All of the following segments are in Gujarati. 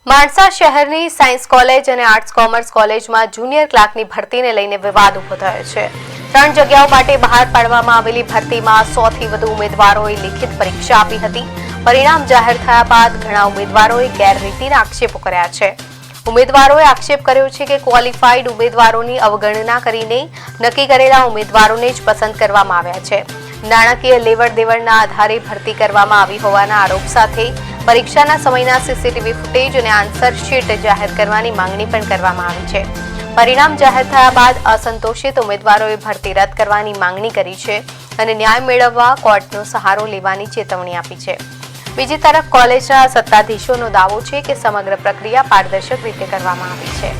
માણસા શહેરની સાયન્સ કોલેજ અને આર્ટ્સ કોમર્સ કોલેજમાં જુનિયર ક્લાર્કની ભરતીને લઈને વિવાદ ઉભો થયો છે। 3 જગ્યાઓ માટે બહાર પાડવામાં આવેલી ભરતીમાં 100થી વધુ ઉમેદવારોએ લિખિત પરીક્ષા આપી હતી। પરિણામ જાહેર થયા બાદ ઘણા ઉમેદવારોએ ગેરરીતિના આક્ષેપો કર્યા છે। ઉમેદવારોએ આક્ષેપ કર્યો છે કે ક્વોલિફાઈડ ઉમેદવારોની અવગણના કરીને નક્કી કરેલા ઉમેદવારોને જ પસંદ કરવામાં આવ્યા છે। નાણાકીય લેવડ દેવડના આધારે ભરતી કરવામાં આવી હોવાના આરોપ સાથે પરીક્ષાના સમયના સીસીટીવી ફૂટેજ અને આન્સર શીટ જાહેર કરવાની માંગણી પણ કરવામાં આવી છે। પરિણામ જાહેર થયા બાદ અસંતોષિત ઉમેદવારોએ ભરતી રદ કરવાની માંગણી કરી છે અને ન્યાય મેળવવા કોર્ટનો સહારો લેવાની ચેતવણી આપી છે। બીજી તરફ કોલેજના સત્તાધીશોનો દાવો છે કે સમગ્ર પ્રક્રિયા પારદર્શક રીતે કરવામાં આવી છે।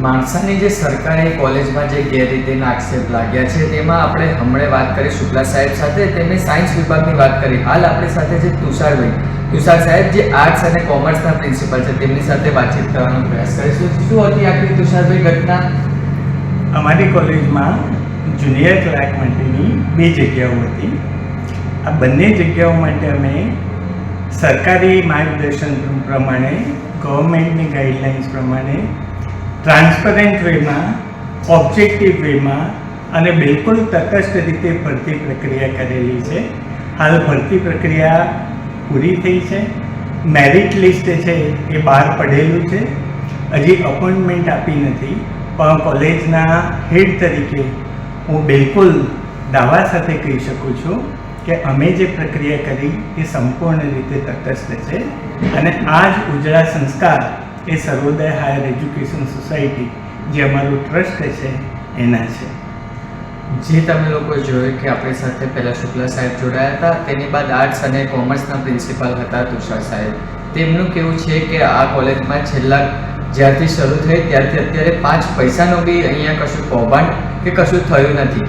માણસાની જે સરકારી કોલેજમાં જે ગેરરીતિના આક્ષેપ લાગ્યા છે તેમાં આપણે હમણાં વાત કરી શુક્લા સાહેબ સાથે, તેમણે સાયન્સ વિભાગની વાત કરી। હાલ આપણી સાથે જે તુષાર સાહેબ જે આર્ટ્સ અને કોમર્સના પ્રિન્સિપલ છે તેમની સાથે વાતચીત કરવાનો પ્રયાસ કરીશું। શું હતી આખી તુષારભાઈ ઘટના? અમારી કોલેજમાં જુનિયર ક્લાર્ક માટેની 2 જગ્યાઓ હતી। આ બંને જગ્યાઓ માટે અમે સરકારી માર્ગદર્શન પ્રમાણે, ગવર્મેન્ટની ગાઈડલાઇન્સ પ્રમાણે ટ્રાન્સપરન્ટ વેમાં, ઓબ્જેક્ટિવ વેમાં અને બિલકુલ તટસ્થ રીતે ભરતી પ્રક્રિયા કરેલી છે। હાલ ભરતી પ્રક્રિયા પૂરી થઈ છે। મેરિટ લિસ્ટ છે એ બહાર પડેલું છે। હજી અપોઇન્ટમેન્ટ આપી નથી, પણ કોલેજના હેડ તરીકે હું બિલકુલ દાવા સાથે કહી શકું છું કે અમે જે પ્રક્રિયા કરી એ સંપૂર્ણ રીતે તટસ્થ છે અને આ જ ઉજળા સંસ્કાર એ સર્વોદય હાયર એજ્યુકેશન સોસાયટી જે અમારું ટ્રસ્ટ છે એના છે। જે તમે લોકો જોયું કે આપણી સાથે પહેલાં શુક્લા સાહેબ જોડાયા હતા, તેની બાદ આર્ટ્સ અને કોમર્સના પ્રિન્સિપાલ હતા તુષાર સાહેબ। તેમનું કહેવું છે કે આ કોલેજમાં છેલ્લા જ્યારથી શરૂ થઈ ત્યારથી અત્યારે 5 પૈસાનો બી અહીંયા કશું કૌભાંડ કે કશું થયું નથી।